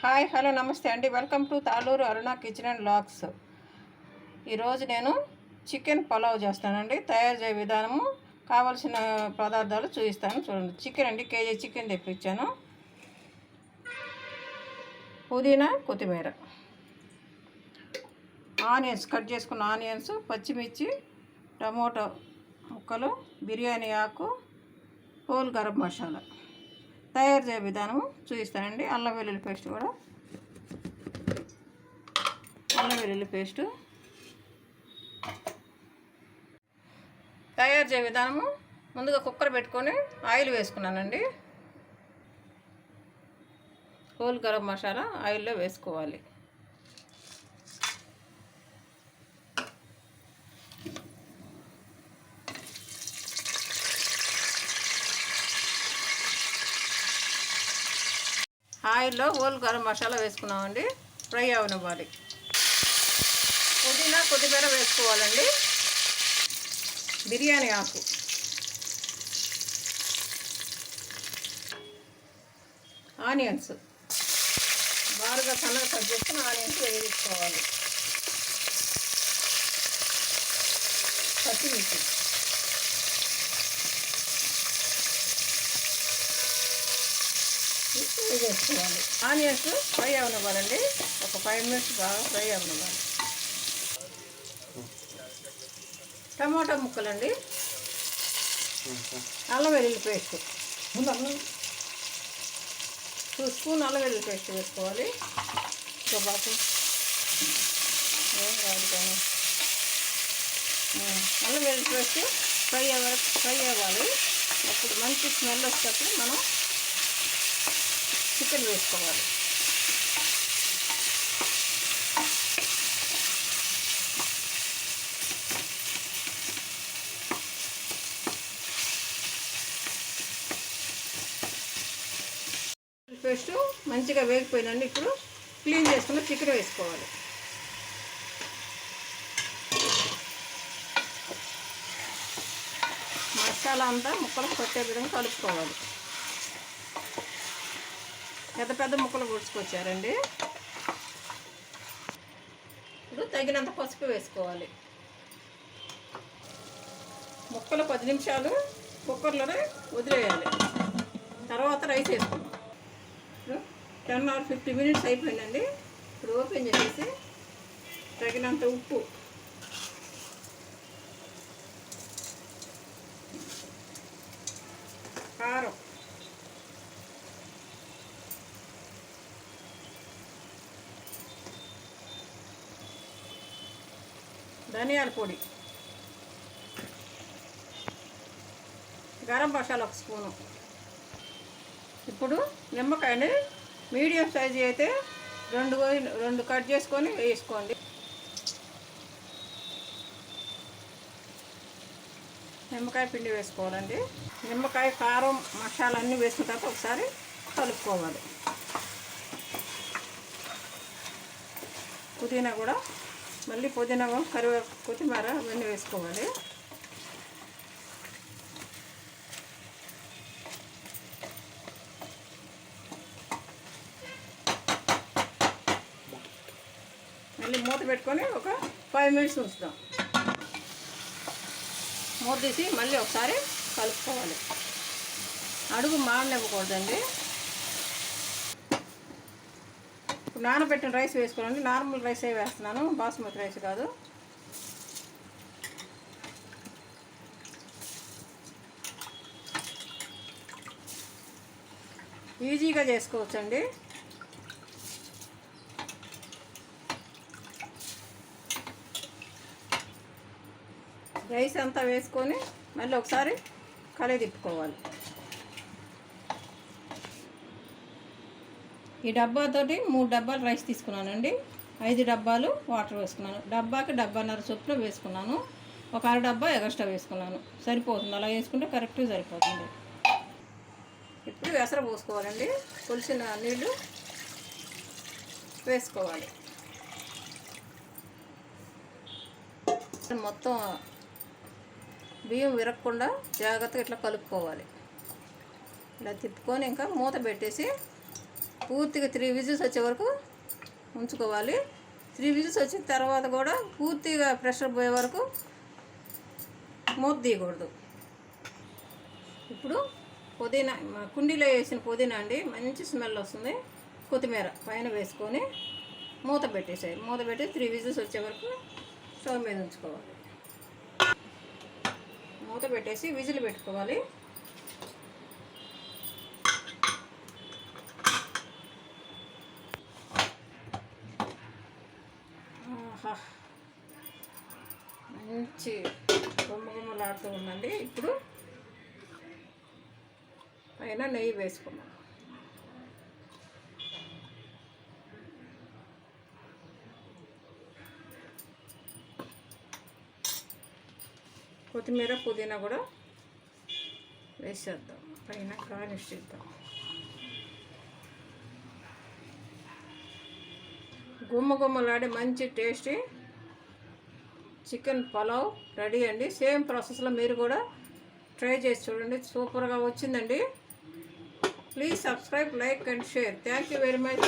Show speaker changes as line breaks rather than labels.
Hi hello నమస్తే అండి. Welcome to Taluru Aruna kitchen and vlogs. ఈరోజు నేను చికెన్ పలావ్ చేస్తానండి. తయారు చేయ విధానము, కావలసిన పదార్థాలు చూపిస్తాను. చూడండి. చికెన్ అండి, కేజీ చికెన్ తెప్పించాను. పుదీనా, కొత్తిమీర, ఆనియన్స్, కట్ చేసుకున్న ఆనియన్స్, పచ్చిమిర్చి, టమోటో ముక్కలు, బిర్యానీ ఆకు, హోల్ గరం మసాలా. తయారు చేయ విధానము చూపిస్తానండి. అల్లం వెల్లుల్లి పేస్ట్ కూడా, అల్లం వెల్లుల్లి పేస్టు తయారు చేయ విధానము. ముందుగా కుక్కర్ పెట్టుకొని ఆయిల్ వేసుకున్నానండి. హోల్ గరం మసాలా ఆయిల్లో వేసుకోవాలి. ఆయిల్లో హోల్ గరం మసాలా వేసుకున్నామండి. ఫ్రై అవనివ్వాలి. పుదీనా, కొత్తిమీర వేసుకోవాలండి. బిర్యానీ ఆకు, ఆనియన్స్ బాగా సన్నగా కట్ చేసుకుని ఆనియన్స్ వేసుకోవాలి. పచ్చిమిర్చి, వేసుకోవాలి. ఆనియన్స్ ఫ్రై అవనివ్వాలండి. ఒక 5 మినిట్స్ బాగా ఫ్రై అవనివ్వాలి. టమాటా ముక్కలండి, అల్లం వెల్లుల్లి పేస్ట్, 2 స్పూన్ అల్లం వెల్లుల్లి పేస్ట్ వేసుకోవాలి. బాగా అల్లం వెల్లుల్లి పేస్ట్ ఫ్రై అవ్వాలి. అప్పుడు మంచి స్మెల్ వచ్చేటప్పుడు మనం చికెన్ వేసుకోవాలి. పేస్ట్ మంచిగా వేగిపోయిందండి. ఇప్పుడు క్లీన్ చేసుకున్న చికెన్ వేసుకోవాలి. మసాలా అంతా ముక్కలు కొట్టే విధంగా కలుపుకోవాలి. పెద్ద పెద్ద ముక్కలు పొడుచుకొచ్చారండి. ఇప్పుడు తగినంత పసుపు వేసుకోవాలి. ముక్కలు 10 నిమిషాలు కుక్కర్లోనే వదిలేయాలి. తర్వాత రైస్ వేసుకున్నాం. ఇప్పుడు 10 or 15 మినిట్స్ అయిపోయిందండి. ఇప్పుడు ఓపెన్ చేసేసి తగినంత ఉప్పు, కారం, ధనియాల పొడి, గరం మసాలా 1 స్పూను. ఇప్పుడు నిమ్మకాయని మీడియం సైజు అయితే 2 కట్ చేసుకొని వేసుకోండి. నిమ్మకాయ పిండి వేసుకోవాలండి. నిమ్మకాయ, కారం, మసాలా అన్నీ వేసుకున్న తర్వాత ఒకసారి కలుపుకోవాలి. పుదీనా కూడా, మళ్ళీ పుదీనా, కరివేపాకు, కొత్తిమీర అవన్నీ వేసుకోవాలి. మళ్ళీ మూత పెట్టుకొని ఒక 5 మినిట్స్ ఉంచుతాం. మూత తీసి మళ్ళీ ఒకసారి కలుపుకోవాలి. అడుగు మాడనివ్వకూడదండి. ఇప్పుడు నానబెట్టిన రైస్ వేసుకోవాలండి. నార్మల్ రైసే వేస్తున్నాను, బాస్మతి రైస్ కాదు. ఈజీగా చేసుకోవచ్చండి. రైస్ అంతా వేసుకొని మళ్ళీ ఒకసారి తిప్పుకోవాలి. ఈ డబ్బాతోటి 3 డబ్బాలు రైస్ తీసుకున్నానండి. 5 డబ్బాలు వాటర్ వేసుకున్నాను. డబ్బాకి 1.5 చొప్పున వేసుకున్నాను. ఒక 1/2 డబ్బా ఎక్స్ట్రా వేసుకున్నాను. సరిపోతుంది. అలా వేసుకుంటే కరెక్ట్గా సరిపోతుంది. ఇప్పుడు ఎసరు పోసుకోవాలండి. పులిసిన నీళ్ళు వేసుకోవాలి. మొత్తం బియ్యం విరగకుండా జాగ్రత్తగా ఇట్లా కలుపుకోవాలి. ఇలా తిప్పుకొని ఇంకా మూత పెట్టేసి పూర్తిగా 3 విజిల్స్ వచ్చే వరకు ఉంచుకోవాలి. 3 విజిల్స్ వచ్చిన తర్వాత కూడా పూర్తిగా ప్రెషర్ పోయే వరకు మూత తీయకూడదు. ఇప్పుడు పుదీనా, కుండీలో వేసిన పుదీనా అండి, మంచి స్మెల్ వస్తుంది. కొత్తిమీర పైన వేసుకొని మూత పెట్టేసాయి. మూత పెట్టి 3 విజిల్స్ వచ్చే వరకు స్టవ్ మీద ఉంచుకోవాలి. మూత పెట్టేసి విజిల్ పెట్టుకోవాలి. మంచి గుమ్మగుమ్మలాడుతూ ఉందండి. ఇప్పుడు పైన నెయ్యి వేసుకున్నాం. కొత్తిమీర పుదీనా కూడా వేసేద్దాం. పైన గార్నిష్ చేద్దాం. గుమ్మగుమ్మలాడే మంచి టేస్టీ చికెన్ పలావ్ రెడీ అండి. సేమ్ ప్రాసెస్లో మీరు కూడా ట్రై చేసి చూడండి. సూపర్గా వచ్చిందండి. Please subscribe, like and share. Thank you very much.